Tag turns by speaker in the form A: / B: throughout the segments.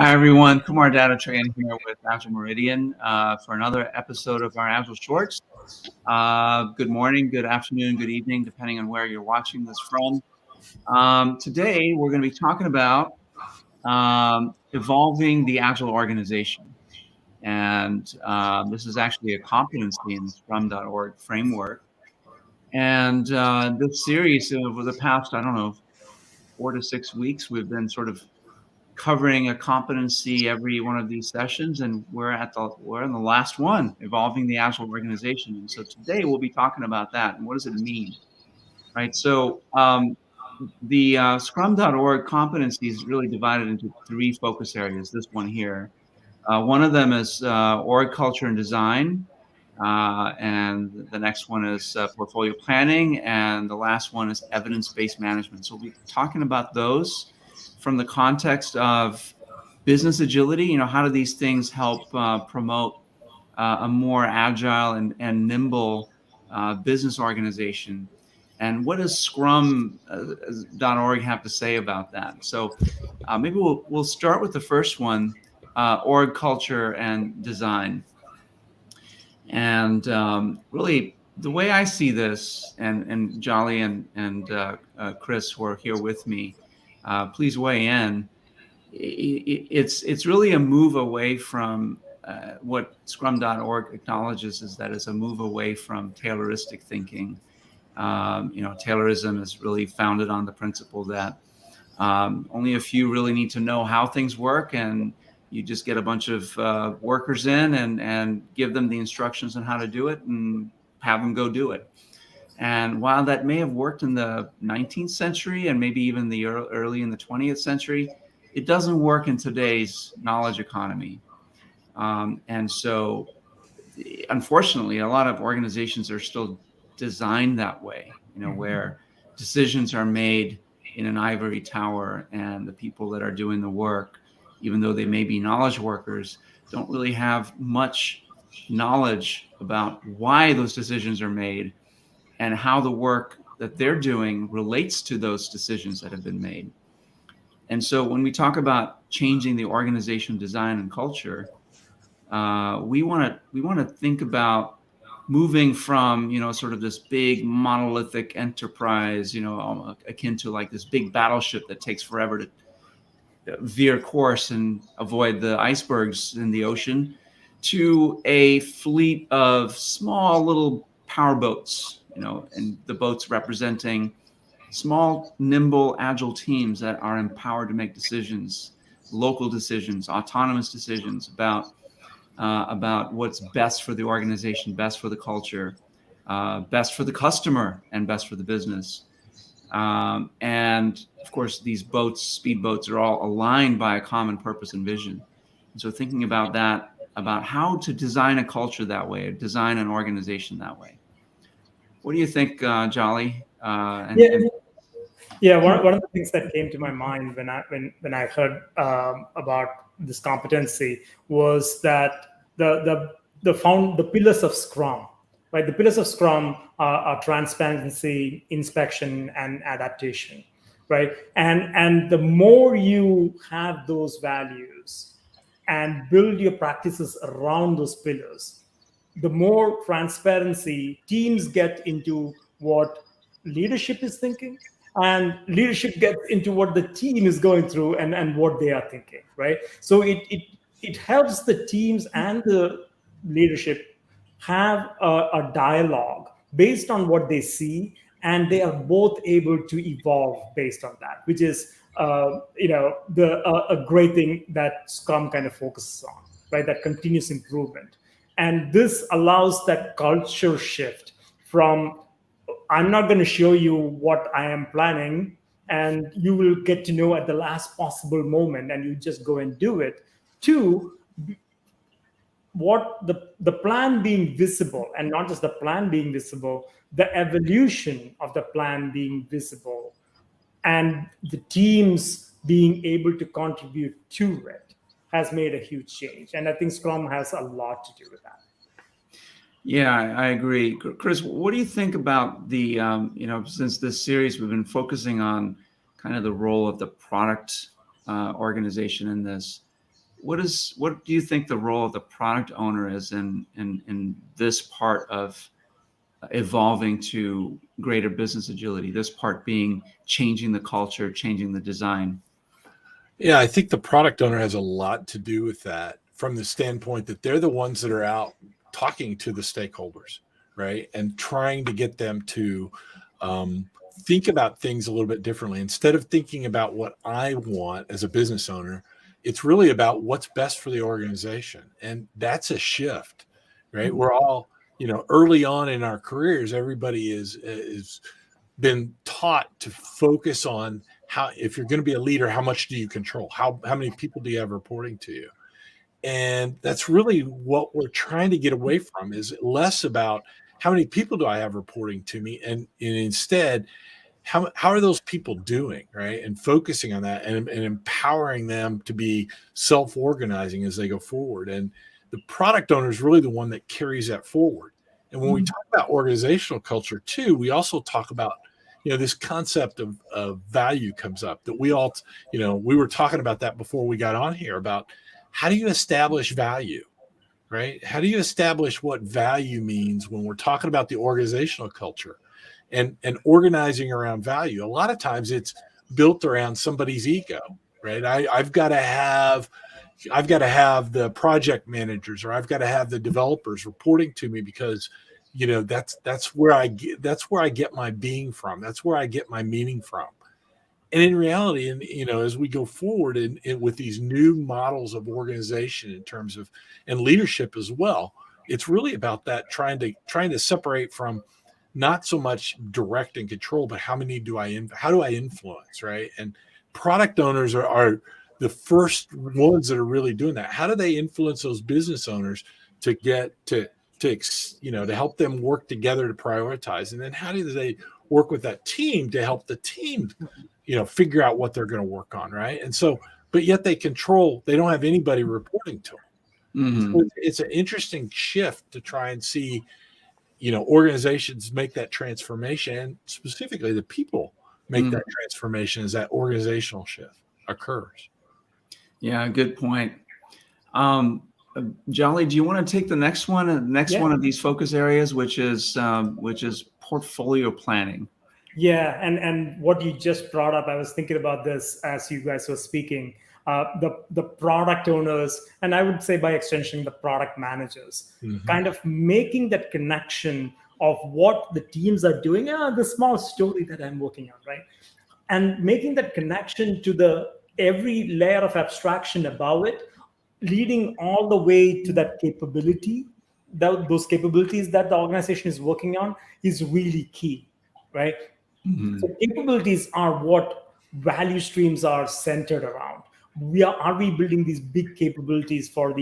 A: Hi, everyone. Kumar Data Train here with Agile Meridian for another episode of our Agile Shorts. Good morning, good afternoon, good evening, depending on where you're watching this from. Today, we're going to be talking about evolving the Agile organization. And this is actually a competency in the Scrum.org framework. And this series over the past, 4 to 6 weeks, we've been sort of covering a competency every one of these sessions, and we're in the last one, evolving the Agile organization. And so today we'll be talking about that and what does it mean, right? So the Scrum.org competency is really divided into 3 focus areas. This one here, one of them is org culture and design, and the next one is portfolio planning, and the last one is evidence-based management. So we'll be talking about those from the context of business agility. How do these things help promote a more agile and nimble business organization? And what does Scrum.org have to say about that? So maybe we'll start with the first one, org culture and design. And really, the way I see this, and Jolly and Chris, who are here with me, please weigh in. It's really a move away from what Scrum.org acknowledges is that it's a move away from Tayloristic thinking. Taylorism is really founded on the principle that only a few really need to know how things work, and you just get a bunch of workers in and give them the instructions on how to do it and have them go do it. And while that may have worked in the 19th century and maybe even the early in the 20th century, it doesn't work in today's knowledge economy. And so, unfortunately, a lot of organizations are still designed that way, where decisions are made in an ivory tower, and the people that are doing the work, even though they may be knowledge workers, don't really have much knowledge about why those decisions are made and how the work that they're doing relates to those decisions that have been made. And so when we talk about changing the organization design and culture, we want to think about moving from sort of this big monolithic enterprise, akin to like this big battleship that takes forever to veer course and avoid the icebergs in the ocean, to a fleet of small little power boats, and the boats representing small, nimble, agile teams that are empowered to make decisions, local decisions, autonomous decisions about what's best for the organization, best for the culture, best for the customer, and best for the business. And of course, these boats, speedboats, are all aligned by a common purpose and vision. And so thinking about that, about how to design a culture that way, design an organization that way. What do you think, Jolly?
B: Yeah. One of the things that came to my mind when I heard about this competency was that the pillars of Scrum, right? The pillars of Scrum are transparency, inspection, and adaptation, right? And the more you have those values and build your practices around those pillars, the more transparency teams get into what leadership is thinking, and leadership gets into what the team is going through and what they are thinking, right? So it helps the teams and the leadership have a dialogue based on what they see, and they are both able to evolve based on that, which is a great thing that Scrum kind of focuses on, right? That continuous improvement. And this allows that culture shift from, I'm not going to show you what I am planning, and you will get to know at the last possible moment, and you just go and do it, to what the plan being visible, and not just the plan being visible, the evolution of the plan being visible, and the teams being able to contribute to it has made a huge change. And I think Scrum has a lot to do with that.
A: Yeah, I agree. Chris, what do you think about the, since this series, we've been focusing on kind of the role of the product organization in this. what do you think the role of the product owner is in this part of evolving to greater business agility? This part being changing the culture, changing the design.
C: Yeah, I think the product owner has a lot to do with that from the standpoint that they're the ones that are out talking to the stakeholders, right? And trying to get them to think about things a little bit differently. Instead of thinking about what I want as a business owner, it's really about what's best for the organization. And that's a shift, right? We're all, early on in our careers, everybody is been taught to focus on how, if you're going to be a leader, how much do you control? How many people do you have reporting to you? And that's really what we're trying to get away from, is less about how many people do I have reporting to me, and instead, how are those people doing, right? And focusing on that and empowering them to be self-organizing as they go forward. And the product owner is really the one that carries that forward. And when we talk about organizational culture too, we also talk about, this concept of value comes up that we all, we were talking about that before we got on here, about how do you establish value, right? How do you establish what value means when we're talking about the organizational culture and organizing around value? A lot of times it's built around somebody's ego, right? I've got to have the project managers, or I've got to have the developers reporting to me because, that's where I get my being from. That's where I get my meaning from. And in reality, and as we go forward in with these new models of organization in terms of, and leadership as well, it's really about that, trying to separate from not so much direct and control, but how do I influence, right? And product owners are the first ones that are really doing that. How do they influence those business owners to get to help them work together to prioritize? And then how do they work with that team to help the team, figure out what they're going to work on, right? And so, but yet they don't have anybody reporting to them. Mm-hmm. So it's an interesting shift to try and see, organizations make that transformation, and specifically the people make that transformation as that organizational shift occurs.
A: Yeah, good point. Jolly, do you want to take the next one? One of these focus areas, which is portfolio planning.
B: Yeah, and what you just brought up, I was thinking about this as you guys were speaking. The product owners, and I would say by extension the product managers, kind of making that connection of what the teams are doing, the small story that I'm working on, right? And making that connection to every layer of abstraction above it, leading all the way to that capability, those capabilities that the organization is working on, is really key, right? Mm-hmm. So capabilities are what value streams are centered around. Are we building these big capabilities for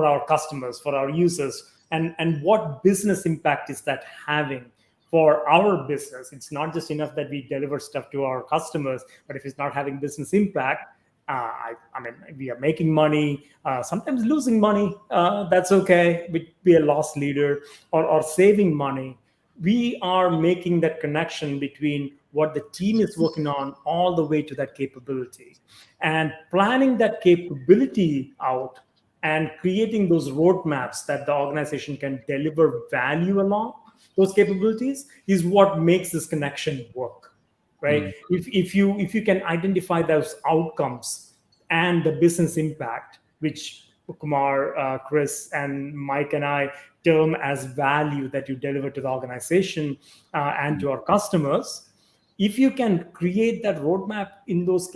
B: our customers, for our users, and what business impact is that having for our business? It's not just enough that we deliver stuff to our customers, but if it's not having business impact, we are making money, sometimes losing money. That's okay. Be a loss leader, or saving money. We are making that connection between what the team is working on all the way to that capability, and planning that capability out and creating those roadmaps that the organization can deliver value along those capabilities is what makes this connection work, right? If you can identify those outcomes and the business impact, which Kumar, Chris, and Mike and I term as value that you deliver to the organization and to our customers, if you can create that roadmap in those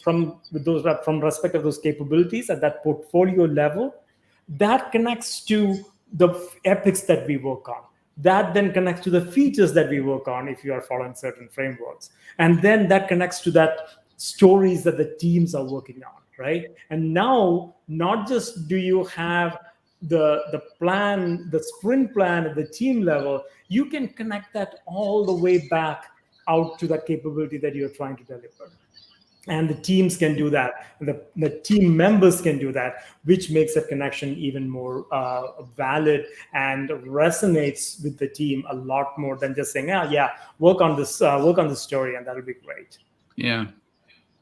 B: from respect of those capabilities at that portfolio level, that connects to the epics that we work on. That then connects to the features that we work on if you are following certain frameworks. And then that connects to that stories that the teams are working on, right? And now, not just do you have the plan, the sprint plan at the team level, you can connect that all the way back out to that capability that you're trying to deliver. And the teams can do that. The team members can do that, which makes that connection even more valid and resonates with the team a lot more than just saying, work on this story, and that'll be great.
A: Yeah.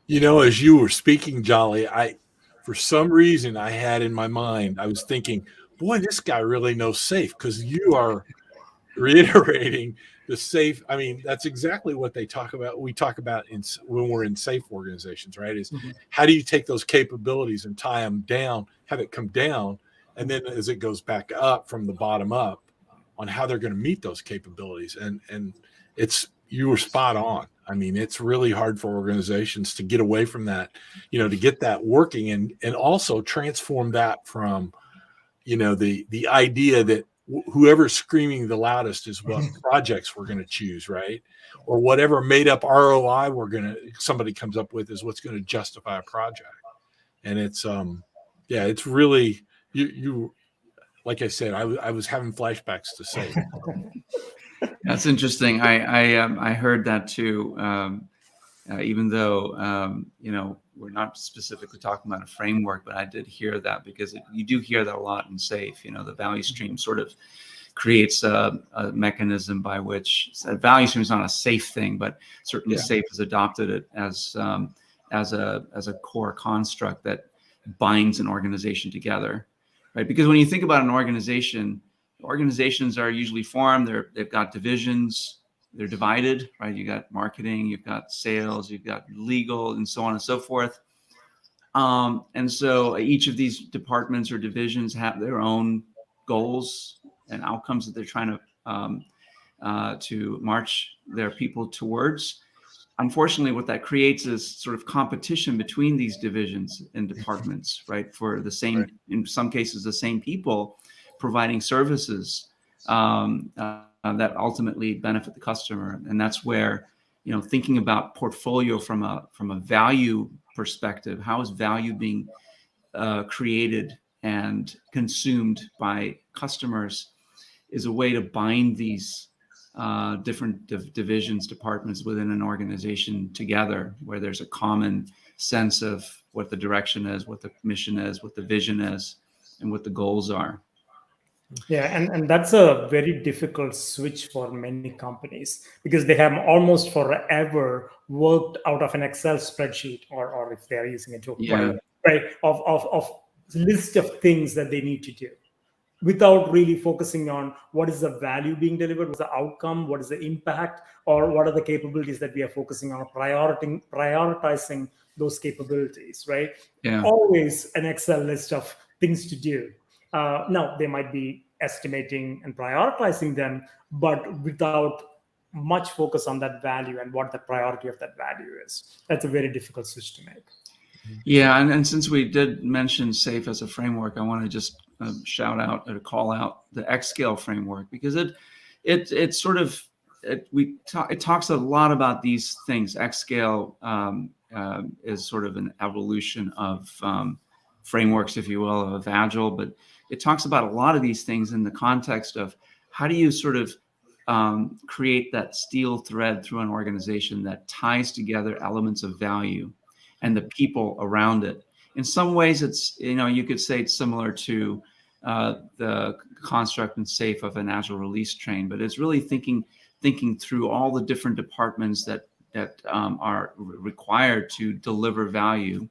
C: As you were speaking, Jolly, for some reason I had in my mind, I was thinking, boy, this guy really knows SAFe, because you are reiterating the SAFe. I mean, that's exactly what they talk about. We talk about when we're in SAFe organizations, right? Is how do you take those capabilities and tie them down, have it come down, and then as it goes back up from the bottom up on how they're going to meet those capabilities. And you were spot on. I mean, it's really hard for organizations to get away from that, to get that working and also transform that from, the idea that whoever's screaming the loudest is what projects we're going to choose, right? Or whatever made up ROI somebody comes up with is what's going to justify a project. And it's it's really you like I said, I was having flashbacks to SAFe.
A: That's interesting. I heard that too. Even though we're not specifically talking about a framework, but I did hear that because you do hear that a lot in SAFe. The value stream sort of creates a mechanism by which value stream is not a safe thing, but certainly SAFe has adopted it as a core construct that binds an organization together, right? Because when you think about an organization, organizations are usually formed. They've got divisions. They're divided, right? You got marketing, you've got sales, you've got legal, and so on and so forth. And so each of these departments or divisions have their own goals and outcomes that they're trying to march their people towards. Unfortunately, what that creates is sort of competition between these divisions and departments, right? For the same, in some cases, the same people providing services that ultimately benefit the customer. And that's where, thinking about portfolio from a value perspective, how is value being created and consumed by customers, is a way to bind these different divisions, departments within an organization together, where there's a common sense of what the direction is, what the mission is, what the vision is, and what the goals are.
B: Yeah, and that's a very difficult switch for many companies, because they have almost forever worked out of an Excel spreadsheet, or if they're using a tool, right, of list of things that they need to do, without really focusing on what is the value being delivered, what's the outcome, what is the impact, or what are the capabilities that we are focusing on, prioritizing those capabilities, right?
A: Yeah.
B: Always an Excel list of things to do. Now, they might be estimating and prioritizing them, but without much focus on that value and what the priority of that value is. That's a very difficult switch to make.
A: Yeah, and since we did mention SAFe as a framework, I want to just shout out or call out the Xscale framework, because it talks a lot about these things. Xscale is sort of an evolution of frameworks, if you will, of Agile, but it talks about a lot of these things in the context of how do you sort of create that steel thread through an organization that ties together elements of value and the people around it. In some ways, it's, you could say it's similar to the construct and SAFe of an Agile release train, but it's really thinking through all the different departments that are required to deliver value,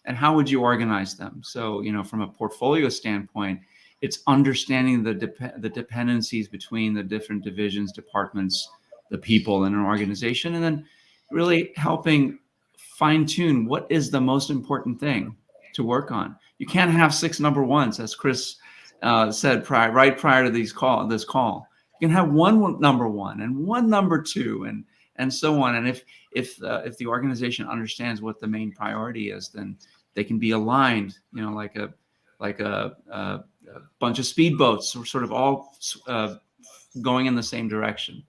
A: and how would you organize them? So, from a portfolio standpoint, it's understanding the dependencies between the different divisions, departments, the people in an organization, and then really helping fine-tune what is the most important thing to work on. You can't have 6 number ones, as Chris said right prior to this call. You can have one number one and one number two, and so on. And if the organization understands what the main priority is, then they can be aligned, like a bunch of speedboats, sort of all going in the same direction.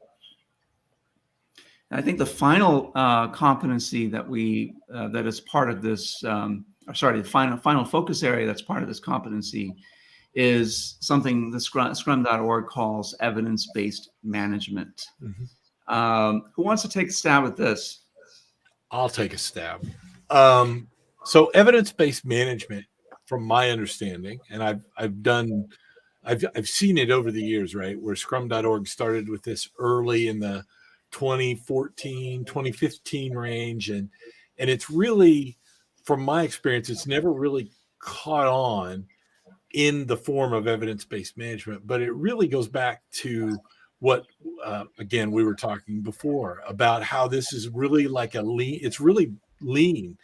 A: And I think the final competency that that is part of this, the final focus area that's part of this competency is something the Scrum.org calls evidence-based management. Mm-hmm. Who wants to take a stab at this?
C: I'll take a stab. So evidence-based management, from my understanding, and I've seen it over the years, right, where Scrum.org started with this early in the 2014, 2015 range. And it's really, from my experience, it's never really caught on in the form of evidence-based management, but it really goes back to what, again, we were talking before about how this is really like a lean, it's really lean.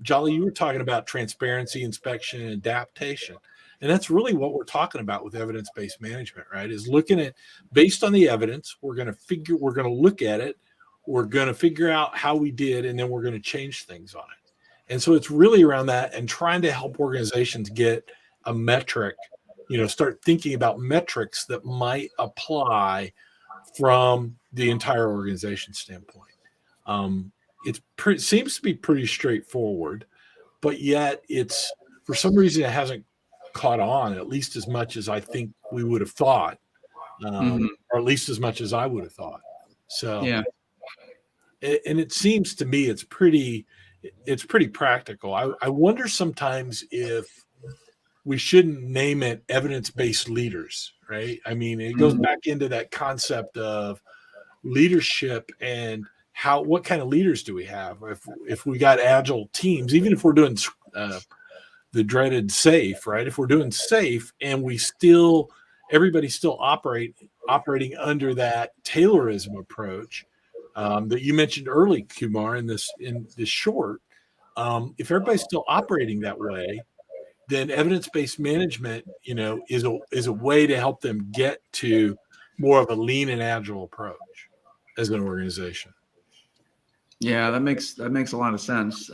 C: Jolly, you were talking about transparency, inspection, and adaptation. And that's really what we're talking about with evidence-based management, right? Is looking at, based on the evidence, we're going to look at it, we're going to figure out how we did, and then we're going to change things on it. And so it's really around that and trying to help organizations get a metric, start thinking about metrics that might apply from the entire organization standpoint. It seems to be pretty straightforward, but yet it's, for some reason, it hasn't caught on, at least as much as I think we would have thought, or at least as much as I would have thought. So,
A: yeah.
C: And it seems to me it's pretty practical. I wonder sometimes if we shouldn't name it evidence-based leaders, right? I mean, it goes back into that concept of leadership and what kind of leaders do we have? If we got agile teams, even if we're doing the dreaded SAFe, right? If we're doing SAFe and everybody's still operating under that Taylorism approach that you mentioned early, Kumar, in this short, if everybody's still operating that way, then evidence-based management, is a way to help them get to more of a lean and agile approach as an organization.
A: Yeah, that makes a lot of sense.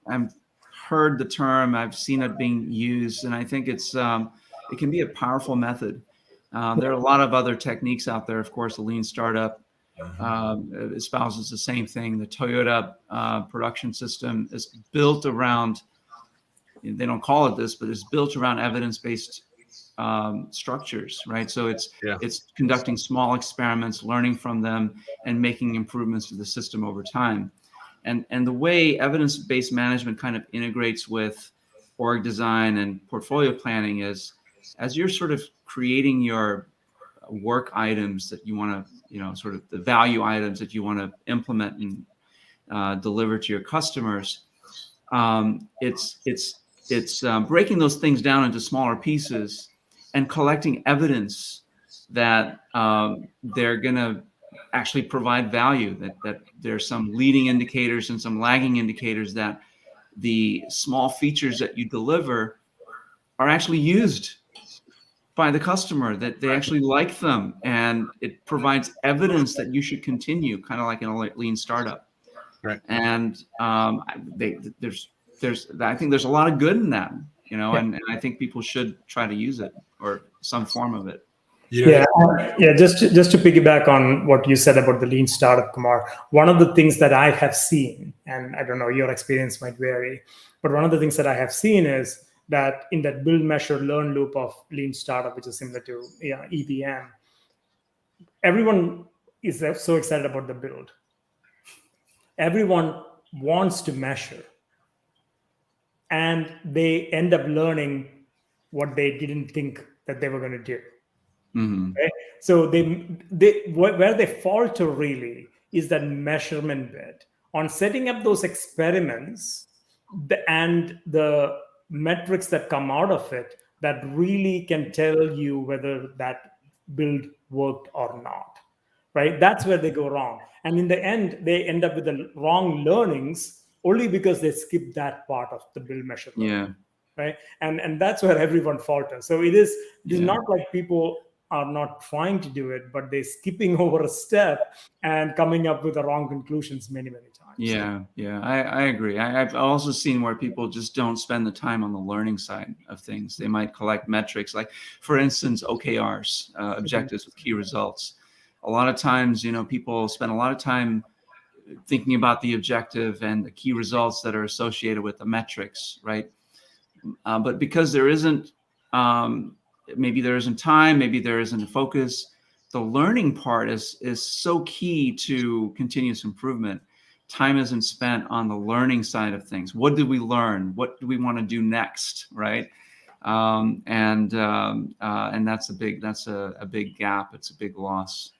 A: I've heard the term, I've seen it being used, and I think it can be a powerful method. There are a lot of other techniques out there. Of course, the lean startup espouses the same thing. The Toyota production system is built around, they don't call it this, but it's built around evidence-based structures, right? So it's conducting small experiments, learning from them, and making improvements to the system over time. And the way evidence-based management kind of integrates with org design and portfolio planning is, as you're sort of creating your work items that you want to, sort of the value items that you want to implement and deliver to your customers, it's breaking those things down into smaller pieces and collecting evidence that they're going to actually provide value, that there's some leading indicators and some lagging indicators that the small features that you deliver are actually used by the customer, that they actually like them, and it provides evidence that you should continue, kind of like in a lean startup.
C: Right.
A: And I think there's a lot of good in that, and I think people should try to use it, or some form of it.
B: Yeah. Just to piggyback on what you said about the lean startup, Kumar, one of the things that I have seen, and I don't know, your experience might vary, but one of the things that I have seen is that in that build, measure, learn loop of lean startup, which is similar to EBM, everyone is so excited about the build. Everyone wants to measure, and they end up learning what they didn't think that they were going to do. Right? So where they falter really is that measurement bit on setting up those experiments and the metrics that come out of it that really can tell you whether that build worked or not, right? That's where they go wrong. And in the end, they end up with the wrong learnings only because they skip that part of the build measurement.
A: Yeah.
B: Right. And that's where everyone falters. So it is not like people are not trying to do it, but they're skipping over a step and coming up with the wrong conclusions many times.
A: Yeah, I agree. I've also seen where people just don't spend the time on the learning side of things. They might collect metrics, like, for instance, OKRs, objectives with key results. A lot of times, people spend a lot of time thinking about the objective and the key results that are associated with the metrics, right? But because there isn't, maybe there isn't time, maybe there isn't a focus, the learning part is so key to continuous improvement. Time isn't spent on the learning side of things. What did we learn? What do we want to do next, right? And that's a big gap. It's a big loss,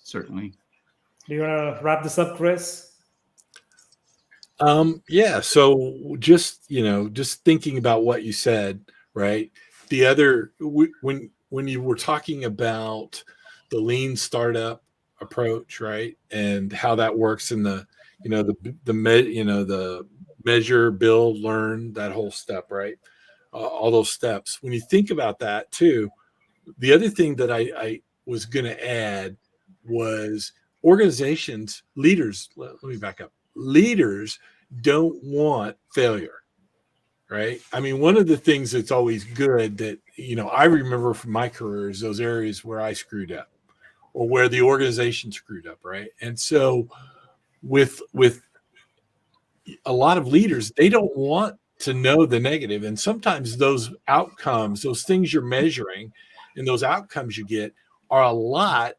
A: certainly.
B: Do you want to wrap this up, Chris?
C: Yeah. So just, just thinking about what you said, right? The other, when you were talking about the lean startup approach, right? And how that works in the, the measure, build, learn, that whole step, right? All those steps. When you think about that too, the other thing that I was going to add was organizations, leaders, let me back up. Leaders don't want failure, right? I mean, one of the things that's always good that, I remember from my career is those areas where I screwed up or where the organization screwed up, right? And so with a lot of leaders, they don't want to know the negative. And sometimes those outcomes, those things you're measuring and those outcomes you get are a lot.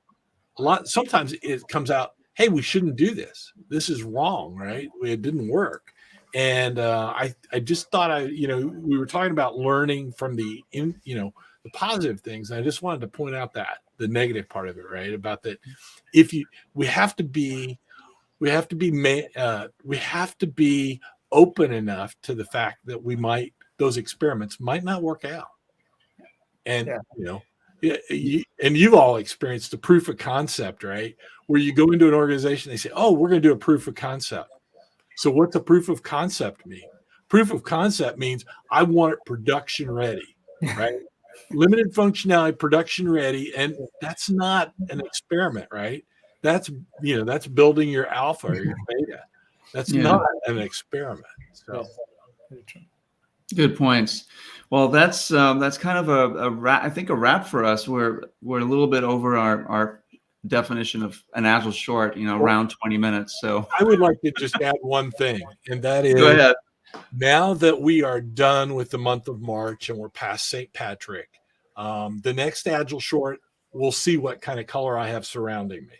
C: Sometimes it comes out, hey, we shouldn't do this. This is wrong, right? It didn't work. And I just thought we were talking about learning from the positive things. And I just wanted to point out that the negative part of it, right? About that, we have to be open enough to the fact that those experiments might not work out. And, and you've all experienced the proof of concept, right? Where you go into an organization, they say, oh, we're going to do a proof of concept. So what's a proof of concept mean? Proof of concept means I want it production ready, right? Limited functionality, production ready. And that's not an experiment, right? That's building your alpha or your beta. That's not an experiment. So
A: good points. Well, that's kind of a wrap, I think a wrap for us. We're a little bit over our definition of an Agile short, around 20 minutes. So
C: I would like to just add one thing, and that is,
A: go ahead.
C: Now that we are done with the month of March and we're past St. Patrick, the next Agile short, we'll see what kind of color I have surrounding me.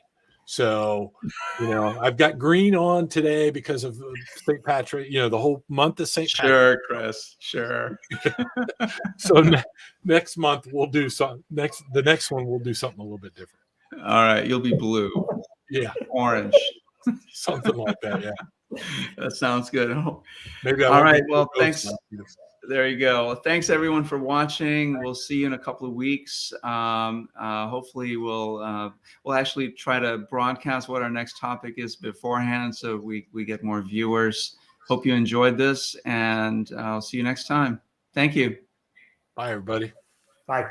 C: So, I've got green on today because of St. Patrick, the whole month of St. Patrick.
A: Sure, Chris. Sure.
C: So next month we'll do the next one we'll do something a little bit different.
A: All right. You'll be blue.
C: Yeah.
A: Orange.
C: Something like that. Yeah.
A: That sounds good.
C: Maybe.
A: All right. Well, thanks. There you go. Well, thanks everyone for watching. We'll see you in a couple of weeks. Hopefully we'll actually try to broadcast what our next topic is beforehand, so we get more viewers. Hope you enjoyed this, and I'll see you next time. Thank you.
C: Bye, everybody.
B: Bye.